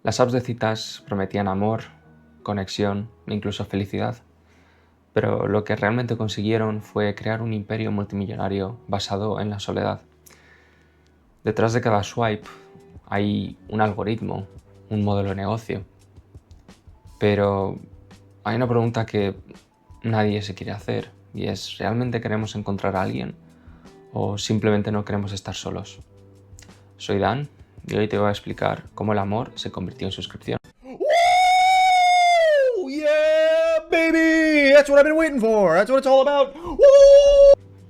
Las apps de citas prometían amor, conexión e incluso felicidad, pero lo que realmente consiguieron fue crear un imperio multimillonario basado en la soledad. Detrás de cada swipe hay un algoritmo, un modelo de negocio, pero hay una pregunta que nadie se quiere hacer y es: ¿realmente queremos encontrar a alguien o simplemente no queremos estar solos? Soy Dan y hoy te voy a explicar cómo el amor se convirtió en suscripción. Woo! Yeah, baby! That's what I've been waiting for. That's what it's all about. Woo!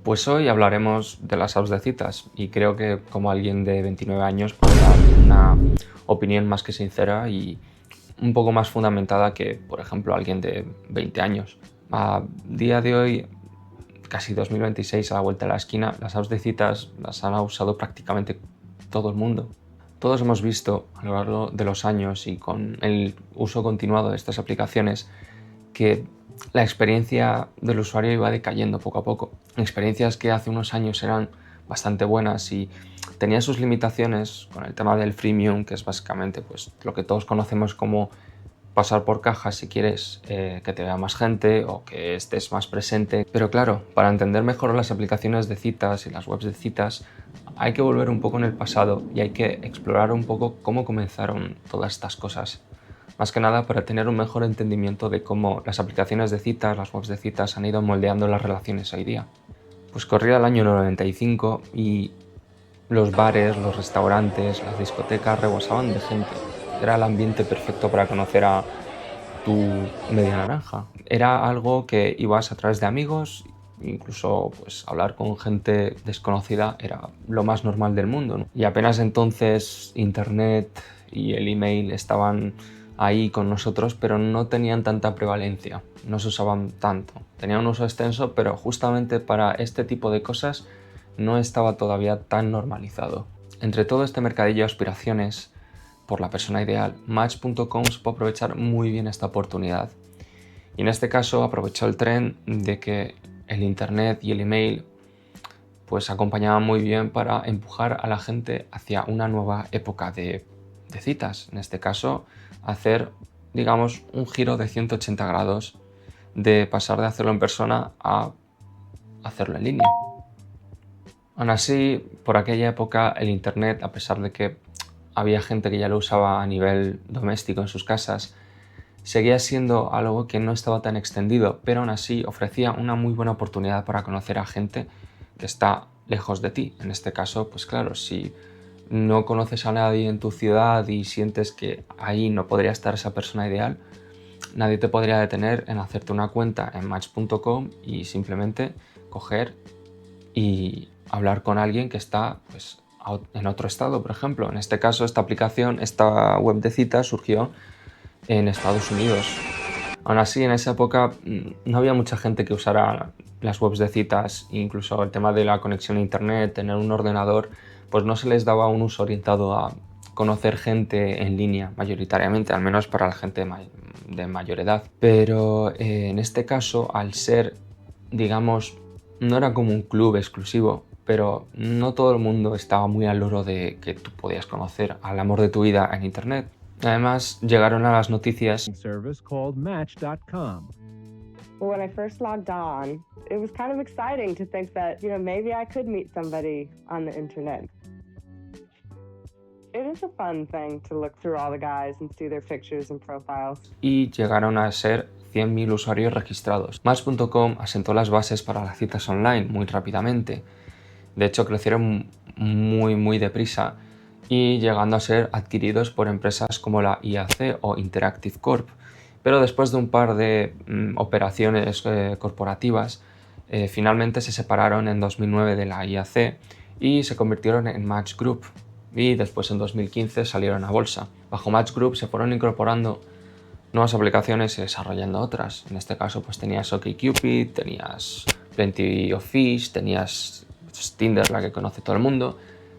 Pues hoy hablaremos de las apps de citas y creo que como alguien de 29 años puedo dar una opinión más que sincera y un poco más fundamentada que, por ejemplo, alguien de 20 años. A día de hoy, casi 2026, a la vuelta de la esquina, las apps de citas las han usado prácticamente todo el mundo. Todos hemos visto a lo largo de los años y con el uso continuado de estas aplicaciones que la experiencia del usuario iba decayendo poco a poco. Experiencias que hace unos años eran bastante buenas y tenían sus limitaciones con el tema del freemium, que es básicamente pues, lo que todos conocemos como pasar por caja si quieres que te vea más gente o que estés más presente. Pero claro, para entender mejor las aplicaciones de citas y las webs de citas hay que volver un poco en el pasado y hay que explorar un poco cómo comenzaron todas estas cosas. Más que nada para tener un mejor entendimiento de cómo las aplicaciones de citas, las webs de citas han ido moldeando las relaciones hoy día. Pues corría el año 95 y los bares, los restaurantes, las discotecas rebosaban de gente. Era el ambiente perfecto para conocer a tu media naranja. Era algo que ibas a través de amigos, incluso pues hablar con gente desconocida era lo más normal del mundo, ¿no? Y apenas entonces internet y el email estaban ahí con nosotros, pero no tenían tanta prevalencia, no se usaban tanto. Tenían un uso extenso, pero justamente para este tipo de cosas no estaba todavía tan normalizado. Entre todo este mercadillo de aspiraciones por la persona ideal, Match.com supo aprovechar muy bien esta oportunidad. Y en este caso aprovechó el tren de que el internet y el email pues acompañaban muy bien para empujar a la gente hacia una nueva época de citas. En este caso, hacer, digamos, un giro de 180 grados de pasar de hacerlo en persona a hacerlo en línea. Aún así, por aquella época el internet, a pesar de que había gente que ya lo usaba a nivel doméstico en sus casas, seguía siendo algo que no estaba tan extendido, pero aún así ofrecía una muy buena oportunidad para conocer a gente que está lejos de ti. En este caso, pues claro, si no conoces a nadie en tu ciudad y sientes que ahí no podría estar esa persona ideal, nadie te podría detener en hacerte una cuenta en Match.com y simplemente coger y hablar con alguien que está pues, en otro estado, por ejemplo. En este caso, esta aplicación, esta web de citas surgió en Estados Unidos. Aún así, en esa época no había mucha gente que usara las webs de citas, incluso el tema de la conexión a internet, tener un ordenador, pues no se les daba un uso orientado a conocer gente en línea, mayoritariamente, al menos para la gente de mayor edad. Pero en este caso, al ser, digamos, no era como un club exclusivo, pero no todo el mundo estaba muy al loro de que tú podías conocer al amor de tu vida en internet. Además, llegaron a las noticias service called Match.com. When I first logged on, it was kind of exciting to think that, maybe I could meet somebody on the internet. It is a fun thing to look through all the guys and see their pictures and profiles. Y llegaron a ser 100.000 usuarios registrados. Match.com asentó las bases para las citas online muy rápidamente. De hecho, crecieron muy deprisa y llegando a ser adquiridos por empresas como la IAC o Interactive Corp. Pero después de un par de operaciones corporativas, finalmente se separaron en 2009 de la IAC y se convirtieron en Match Group. Y después en 2015 salieron a bolsa. Bajo Match Group se fueron incorporando nuevas aplicaciones y desarrollando otras. En este caso pues tenías OkCupid, tenías Plenty of Fish, tenías Tinder, la que conoce todo el mundo,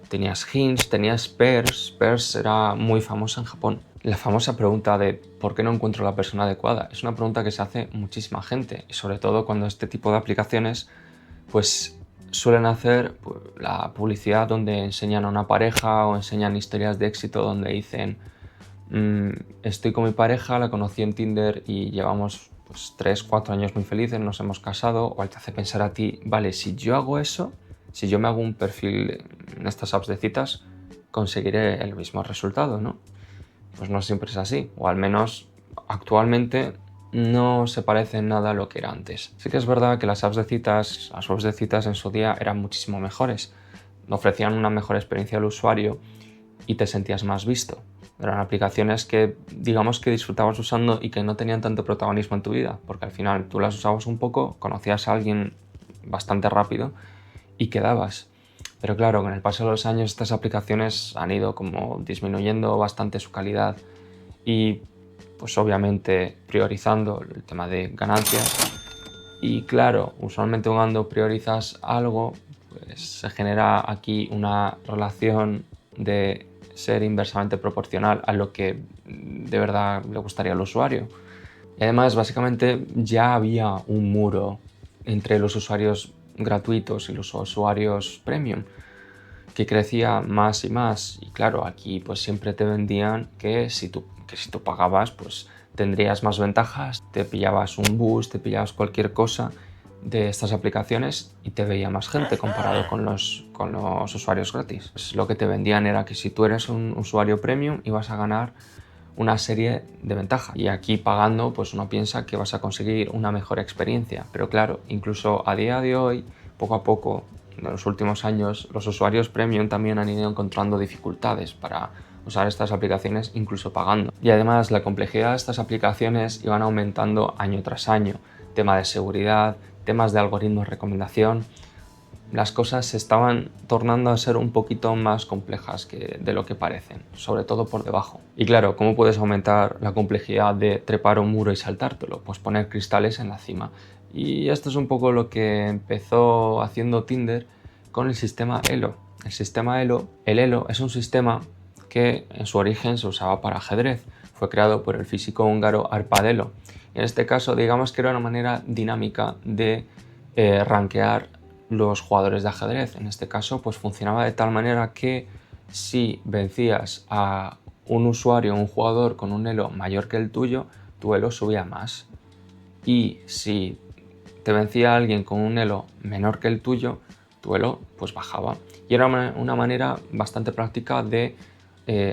tenías Hinge, tenías Pairs. Pairs era muy famosa en Japón. La famosa pregunta de ¿por qué no encuentro la persona adecuada? Es una pregunta que se hace muchísima gente y sobre todo cuando este tipo de aplicaciones pues suelen hacer pues, la publicidad donde enseñan a una pareja o enseñan historias de éxito donde dicen Estoy con mi pareja, la conocí en Tinder y llevamos pues 3, 4 años muy felices, nos hemos casado, o te hace pensar a ti, vale, si yo hago eso, si yo me hago un perfil en estas apps de citas, conseguiré el mismo resultado, ¿no? Pues no siempre es así, o al menos actualmente no se parece en nada a lo que era antes. Sí que es verdad que las apps de citas, las webs de citas en su día eran muchísimo mejores, ofrecían una mejor experiencia al usuario y te sentías más visto. Eran aplicaciones que digamos que disfrutabas usando y que no tenían tanto protagonismo en tu vida, porque al final tú las usabas un poco, conocías a alguien bastante rápido y quedabas. Pero claro, con el paso de los años estas aplicaciones han ido como disminuyendo bastante su calidad y pues obviamente priorizando el tema de ganancias. Y claro, usualmente cuando priorizas algo, pues se genera aquí una relación de ser inversamente proporcional a lo que de verdad le gustaría al usuario. Y además, básicamente ya había un muro entre los usuarios gratuitos y los usuarios premium que crecía más y más. Y claro, aquí pues siempre te vendían que si tú pagabas, pues tendrías más ventajas, te pillabas un bus, te pillabas cualquier cosa de estas aplicaciones y te veía más gente comparado con los usuarios gratis. Pues lo que te vendían era que si tú eres un usuario premium ibas a ganar una serie de ventajas y aquí pagando pues uno piensa que vas a conseguir una mejor experiencia, pero claro, incluso a día de hoy, poco a poco, en los últimos años, los usuarios premium también han ido encontrando dificultades para usar estas aplicaciones incluso pagando. Y además la complejidad de estas aplicaciones iban aumentando año tras año. Tema de seguridad, temas de algoritmos de recomendación. Las cosas se estaban tornando a ser un poquito más complejas de lo que parecen, sobre todo por debajo. Y claro, ¿cómo puedes aumentar la complejidad de trepar un muro y saltártelo? Pues poner cristales en la cima. Y esto es un poco lo que empezó haciendo Tinder con el sistema Elo. El Elo es un sistema que en su origen se usaba para ajedrez. Fue creado por el físico húngaro Árpád Elo. En este caso, digamos que era una manera dinámica de rankear los jugadores de ajedrez. En este caso, pues funcionaba de tal manera que si vencías a un usuario, un jugador con un elo mayor que el tuyo, tu elo subía más. Y si te vencía alguien con un elo menor que el tuyo, tu elo pues bajaba. Y era una manera bastante práctica de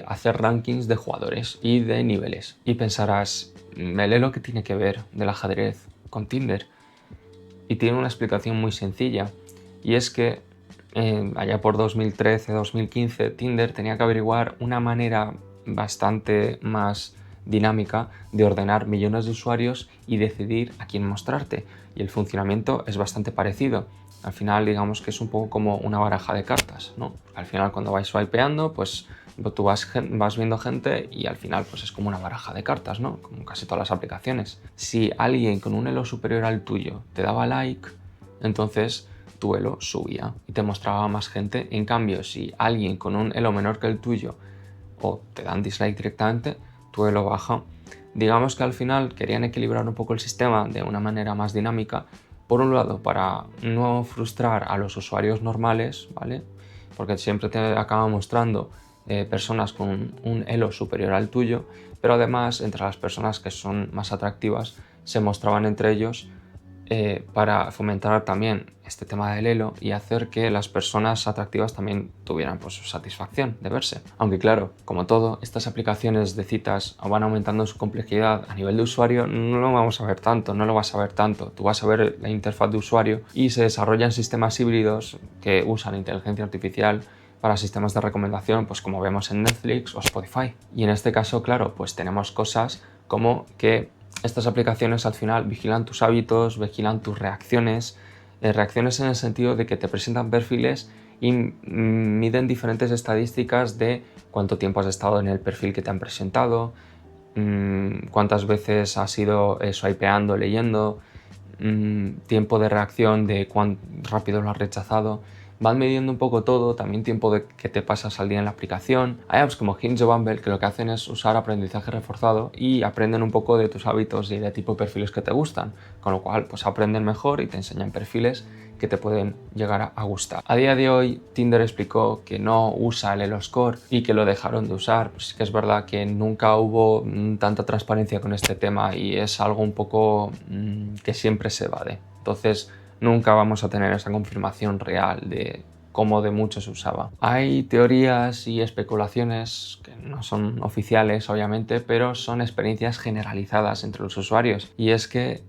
hacer rankings de jugadores y de niveles. Y pensarás, ¿el elo qué tiene que ver del ajedrez con Tinder? Y tiene una explicación muy sencilla. Y es que allá por 2013-2015 Tinder tenía que averiguar una manera bastante más dinámica de ordenar millones de usuarios y decidir a quién mostrarte. Y el funcionamiento es bastante parecido. Al final digamos que es un poco como una baraja de cartas, ¿no? Al final cuando vais swipeando, pues tú vas viendo gente y al final pues es como una baraja de cartas, ¿no? Como casi todas las aplicaciones. Si alguien con un elo superior al tuyo te daba like, entonces tu elo subía y te mostraba más gente. En cambio, si alguien con un elo menor que el tuyo o te dan dislike directamente, tu elo baja. Digamos que al final querían equilibrar un poco el sistema de una manera más dinámica. Por un lado, para no frustrar a los usuarios normales, ¿vale? Porque siempre te acaba mostrando personas con un elo superior al tuyo, pero además entre las personas que son más atractivas se mostraban entre ellos para fomentar también este tema del elo y hacer que las personas atractivas también tuvieran pues su satisfacción de verse. Aunque claro, como todo, estas aplicaciones de citas van aumentando su complejidad a nivel de usuario, no lo vamos a ver tanto, no lo vas a ver tanto. Tú vas a ver la interfaz de usuario y se desarrollan sistemas híbridos que usan inteligencia artificial para sistemas de recomendación, pues como vemos en Netflix o Spotify. Y en este caso, claro, pues tenemos cosas como que estas aplicaciones al final vigilan tus hábitos, vigilan tus reacciones, reacciones en el sentido de que te presentan perfiles y miden diferentes estadísticas de cuánto tiempo has estado en el perfil que te han presentado, cuántas veces has ido swipeando, leyendo, tiempo de reacción de cuán rápido lo has rechazado. van midiendo un poco todo, también tiempo de que te pasas al día en la aplicación. Hay apps como Hinge o Bumble que lo que hacen es usar aprendizaje reforzado y aprenden un poco de tus hábitos y de tipo de perfiles que te gustan, con lo cual pues aprenden mejor y te enseñan perfiles que te pueden llegar a gustar. A día de hoy Tinder explicó que no usa el Elo Score y que lo dejaron de usar. Pues sí que es verdad que nunca hubo tanta transparencia con este tema y es algo un poco que siempre se evade. Entonces nunca vamos a tener esa confirmación real de cómo de mucho se usaba. Hay teorías y especulaciones que no son oficiales obviamente, pero son experiencias generalizadas entre los usuarios, y es que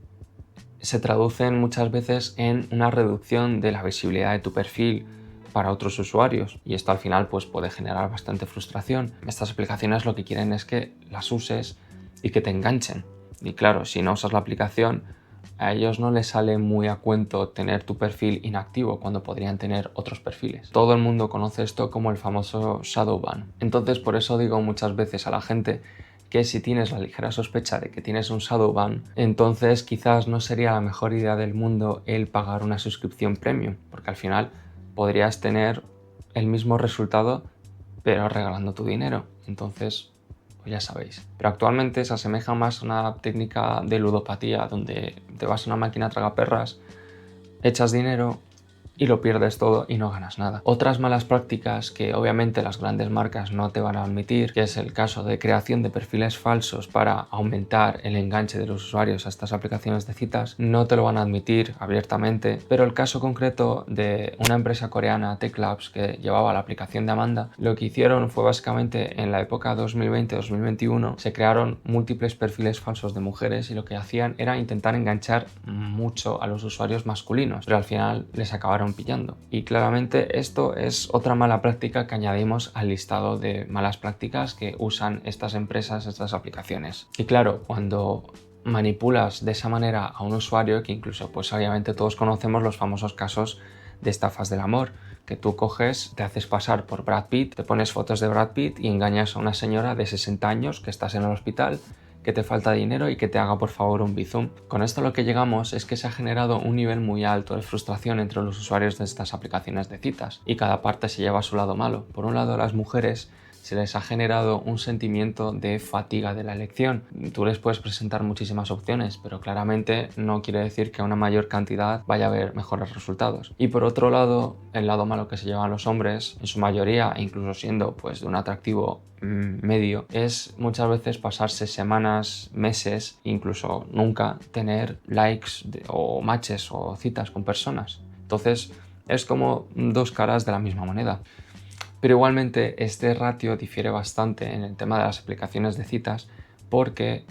se traducen muchas veces en una reducción de la visibilidad de tu perfil para otros usuarios, y esto al final pues puede generar bastante frustración. Estas aplicaciones lo que quieren es que las uses y que te enganchen, y claro, si no usas la aplicación, a ellos no les sale muy a cuento tener tu perfil inactivo cuando podrían tener otros perfiles. Todo el mundo conoce esto como el famoso shadow ban. Entonces por eso digo muchas veces a la gente que si tienes la ligera sospecha de que tienes un shadow ban, entonces quizás no sería la mejor idea del mundo el pagar una suscripción premium, porque al final podrías tener el mismo resultado pero regalando tu dinero. Entonces pues ya sabéis. Pero actualmente se asemeja más a una técnica de ludopatía donde te vas a una máquina tragaperras, echas dinero y lo pierdes todo y no ganas nada. Otras malas prácticas que obviamente las grandes marcas no te van a admitir, que es el caso de creación de perfiles falsos para aumentar el enganche de los usuarios a estas aplicaciones de citas, no te lo van a admitir abiertamente, pero el caso concreto de una empresa coreana, Techlabs, que llevaba la aplicación de Amanda, lo que hicieron fue básicamente en la época 2020-2021 se crearon múltiples perfiles falsos de mujeres y lo que hacían era intentar enganchar mucho a los usuarios masculinos, pero al final les acabaron pillando. Y claramente esto es otra mala práctica que añadimos al listado de malas prácticas que usan estas empresas, estas aplicaciones. Y claro, cuando manipulas de esa manera a un usuario, que incluso pues obviamente todos conocemos los famosos casos de estafas del amor, que tú coges, te haces pasar por Brad Pitt, te pones fotos de Brad Pitt y engañas a una señora de 60 años que estás en el hospital, que te falta dinero y que te haga por favor un bizum. Con esto lo que llegamos es que se ha generado un nivel muy alto de frustración entre los usuarios de estas aplicaciones de citas y cada parte se lleva a su lado malo. Por un lado, a las mujeres se les ha generado un sentimiento de fatiga de la elección. Tú les puedes presentar muchísimas opciones, pero claramente no quiere decir que a una mayor cantidad vaya a haber mejores resultados. Y por otro lado, el lado malo que se llevan los hombres, en su mayoría, e incluso siendo pues de un atractivo medio, es muchas veces pasarse semanas, meses, incluso nunca tener likes o matches o citas con personas. Entonces es como dos caras de la misma moneda. Pero igualmente este ratio difiere bastante en el tema de las aplicaciones de citas porque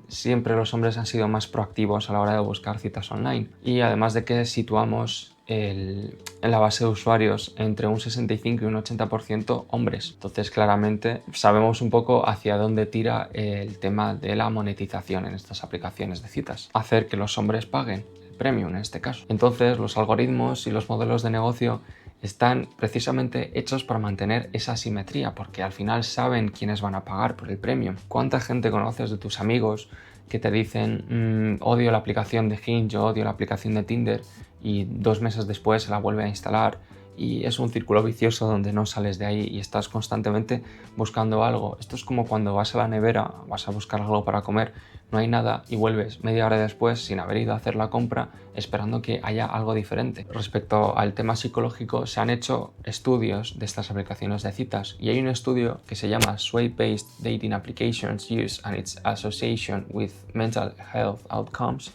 siempre los hombres han sido más proactivos a la hora de buscar citas online, y además de que situamos en la base de usuarios entre un 65 y un 80% hombres. Entonces claramente sabemos un poco hacia dónde tira el tema de la monetización en estas aplicaciones de citas. Hacer que los hombres paguen el premium en este caso. Entonces los algoritmos y los modelos de negocio están precisamente hechos para mantener esa simetría, porque al final saben quiénes van a pagar por el premium. ¿Cuánta gente conoces de tus amigos que te dicen odio la aplicación de Hinge o odio la aplicación de Tinder, y 2 meses después se la vuelve a instalar? Y es un círculo vicioso donde no sales de ahí y estás constantemente buscando algo. Esto es como cuando vas a la nevera, vas a buscar algo para comer, no hay nada y vuelves media hora después sin haber ido a hacer la compra esperando que haya algo diferente. Respecto al tema psicológico, se han hecho estudios de estas aplicaciones de citas y hay un estudio que se llama Swipe-Based Dating Applications Use and its Association with Mental Health Outcomes,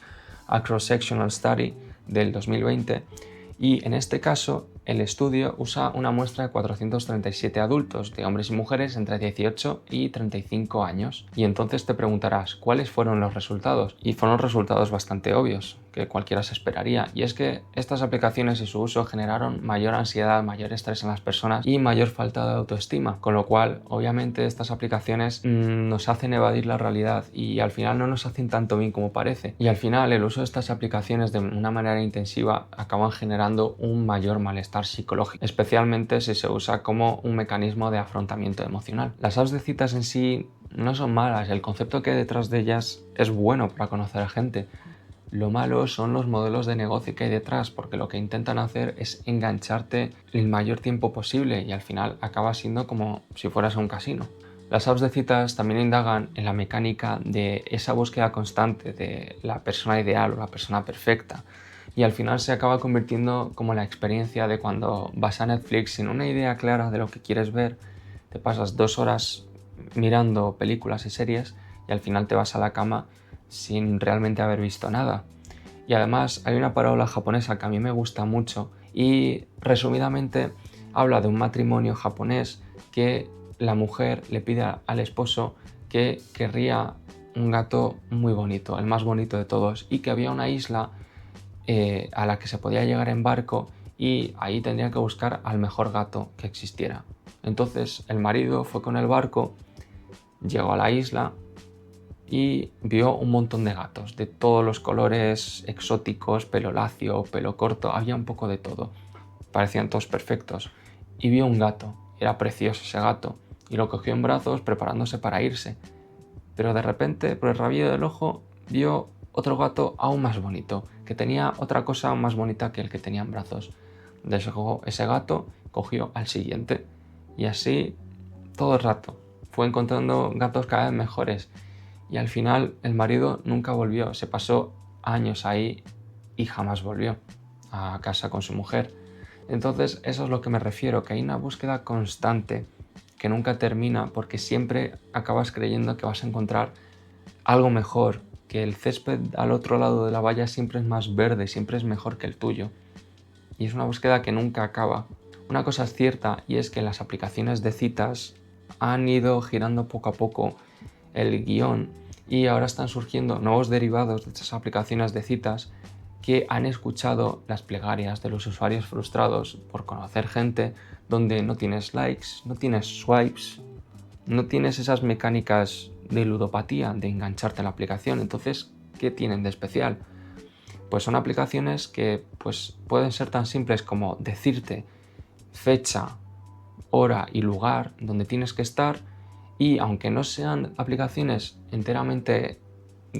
a Cross-Sectional Study del 2020, y en este caso el estudio usa una muestra de 437 adultos, de hombres y mujeres entre 18 y 35 años. Y entonces te preguntarás, ¿cuáles fueron los resultados? Y fueron resultados bastante obvios, que cualquiera se esperaría. Y es que estas aplicaciones y su uso generaron mayor ansiedad, mayor estrés en las personas y mayor falta de autoestima. Con lo cual, obviamente, estas aplicaciones nos hacen evadir la realidad y al final no nos hacen tanto bien como parece. Y al final, el uso de estas aplicaciones de una manera intensiva acaban generando un mayor malestar psicológico, especialmente si se usa como un mecanismo de afrontamiento emocional. Las apps de citas en sí no son malas, el concepto que hay detrás de ellas es bueno para conocer a gente, Lo malo son los modelos de negocio que hay detrás, porque lo que intentan hacer es engancharte el mayor tiempo posible y al final acaba siendo como si fueras a un casino. Las apps de citas también indagan en la mecánica de esa búsqueda constante de la persona ideal o la persona perfecta, y al final se acaba convirtiendo como la experiencia de cuando vas a Netflix sin una idea clara de lo que quieres ver, te pasas 2 horas mirando películas y series y al final te vas a la cama sin realmente haber visto nada. Y además hay una parábola japonesa que a mí me gusta mucho y resumidamente habla de un matrimonio japonés que la mujer le pide al esposo que querría un gato muy bonito, el más bonito de todos, y que había una isla a la que se podía llegar en barco y ahí tendría que buscar al mejor gato que existiera. Entonces el marido fue con el barco, llegó a la isla y vio un montón de gatos, de todos los colores exóticos, pelo lacio, pelo corto, había un poco de todo. Parecían todos perfectos. Y vio un gato, era precioso ese gato, y lo cogió en brazos preparándose para irse. Pero de repente, por el rabillo del ojo, vio otro gato aún más bonito, que tenía otra cosa aún más bonita que el que tenía en brazos. Dejó ese gato, cogió al siguiente, y así todo el rato. Fue encontrando gatos cada vez mejores. Y al final el marido nunca volvió, se pasó años ahí y jamás volvió a casa con su mujer. Entonces eso es lo que me refiero, que hay una búsqueda constante que nunca termina porque siempre acabas creyendo que vas a encontrar algo mejor, que el césped al otro lado de la valla siempre es más verde, siempre es mejor que el tuyo. Y es una búsqueda que nunca acaba. Una cosa es cierta y es que las aplicaciones de citas han ido girando poco a poco el guión y ahora están surgiendo nuevos derivados de estas aplicaciones de citas que han escuchado las plegarias de los usuarios frustrados por conocer gente donde no tienes likes, no tienes swipes, no tienes esas mecánicas de ludopatía, de engancharte en la aplicación. Entonces, ¿qué tienen de especial? Pues son aplicaciones que pueden ser tan simples como decirte fecha, hora y lugar donde tienes que estar. Y aunque no sean aplicaciones enteramente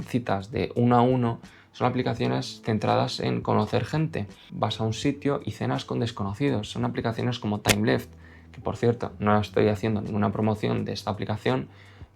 citas de uno a uno, son aplicaciones centradas en conocer gente. Vas a un sitio y cenas con desconocidos. Son aplicaciones como TimeLeft, que por cierto no estoy haciendo ninguna promoción de esta aplicación,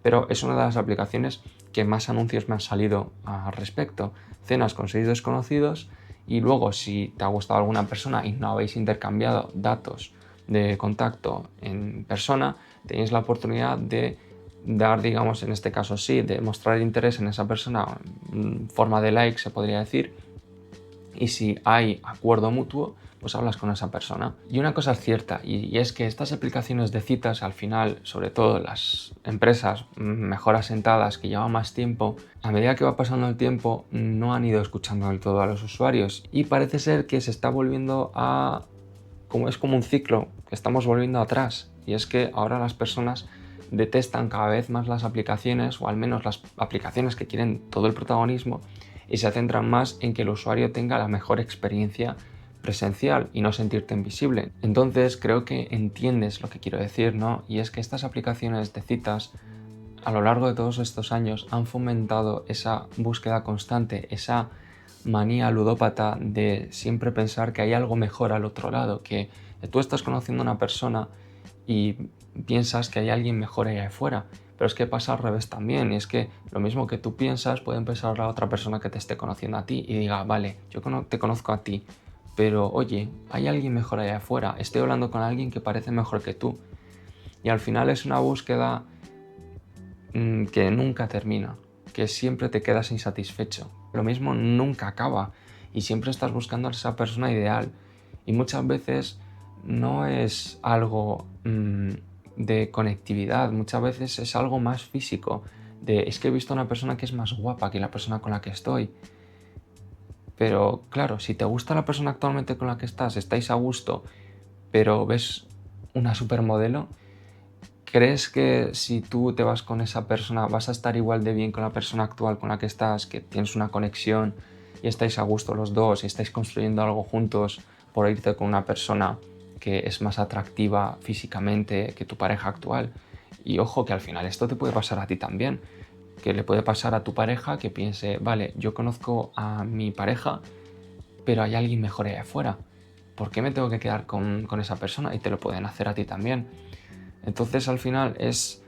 pero es una de las aplicaciones que más anuncios me han salido al respecto. Cenas con 6 desconocidos y luego si te ha gustado alguna persona y no habéis intercambiado datos de contacto en persona, tenéis la oportunidad de dar, digamos, en este caso sí, de mostrar interés en esa persona en forma de like, se podría decir, y si hay acuerdo mutuo, pues hablas con esa persona. Y una cosa es cierta, y es que estas aplicaciones de citas, al final, sobre todo las empresas mejor asentadas que llevan más tiempo, a medida que va pasando el tiempo, no han ido escuchando del todo a los usuarios. Y parece ser que se está volviendo a... es como un ciclo, que estamos volviendo atrás. Y es que ahora las personas detestan cada vez más las aplicaciones, o al menos las aplicaciones que quieren todo el protagonismo, y se centran más en que el usuario tenga la mejor experiencia presencial y no sentirte invisible. Entonces creo que entiendes lo que quiero decir, ¿no? Y es que estas aplicaciones de citas a lo largo de todos estos años han fomentado esa búsqueda constante, esa manía ludópata de siempre pensar que hay algo mejor al otro lado, que tú estás conociendo a una persona y piensas que hay alguien mejor allá afuera, pero es que pasa al revés también, y es que lo mismo que tú piensas puede pensar la otra persona que te esté conociendo a ti y diga, vale, yo te conozco a ti, pero oye, hay alguien mejor allá afuera, estoy hablando con alguien que parece mejor que tú, y al final es una búsqueda que nunca termina, que siempre te quedas insatisfecho. Lo mismo nunca acaba y siempre estás buscando a esa persona ideal, y muchas veces no es algo de conectividad, muchas veces es algo más físico, es que he visto a una persona que es más guapa que la persona con la que estoy. Pero claro, si te gusta la persona actualmente con la que estás, estáis a gusto, pero ves una supermodelo, ¿crees que si tú te vas con esa persona vas a estar igual de bien con la persona actual con la que estás, que tienes una conexión y estáis a gusto los dos y estáis construyendo algo juntos por irte con una persona que es más atractiva físicamente que tu pareja actual? Y ojo que al final esto te puede pasar a ti también. que le puede pasar a tu pareja que piense, vale, yo conozco a mi pareja, pero hay alguien mejor allá afuera. ¿Por qué me tengo que quedar con esa persona? Y te lo pueden hacer a ti también. Entonces, al final, es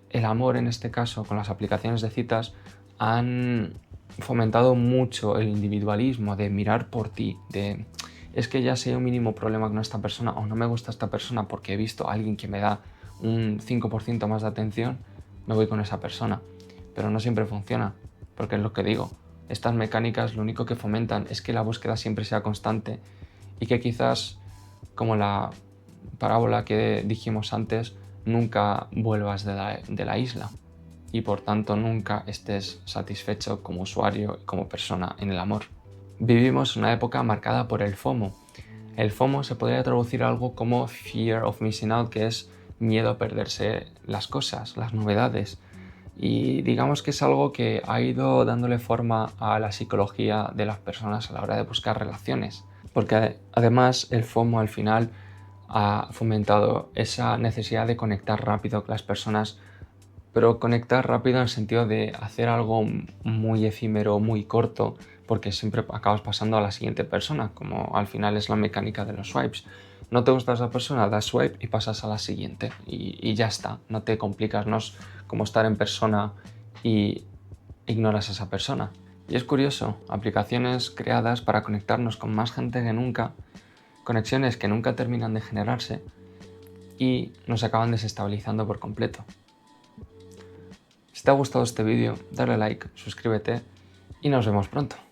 el amor, en este caso, con las aplicaciones de citas, han fomentado mucho el individualismo de mirar por ti, de es que ya sé un mínimo problema con esta persona o no me gusta esta persona porque he visto a alguien que me da un 5% más de atención, me voy con esa persona. Pero no siempre funciona, porque es lo que digo, estas mecánicas lo único que fomentan es que la búsqueda siempre sea constante y que quizás, como la parábola que dijimos antes, nunca vuelvas de la isla y por tanto nunca estés satisfecho como usuario y como persona en el amor. Vivimos una época marcada por el FOMO. El FOMO se podría traducir a algo como Fear of Missing Out, que es miedo a perderse las cosas, las novedades. Y digamos que es algo que ha ido dándole forma a la psicología de las personas a la hora de buscar relaciones. Porque además el FOMO al final ha fomentado esa necesidad de conectar rápido con las personas, pero conectar rápido en el sentido de hacer algo muy efímero, muy corto, porque siempre acabas pasando a la siguiente persona, como al final es la mecánica de los swipes. No te gusta esa persona, das swipe y pasas a la siguiente y ya está, no te complicas, no es como estar en persona y ignoras a esa persona. Y es curioso, aplicaciones creadas para conectarnos con más gente que nunca, conexiones que nunca terminan de generarse y nos acaban desestabilizando por completo. Si te ha gustado este vídeo, dale like, suscríbete y nos vemos pronto.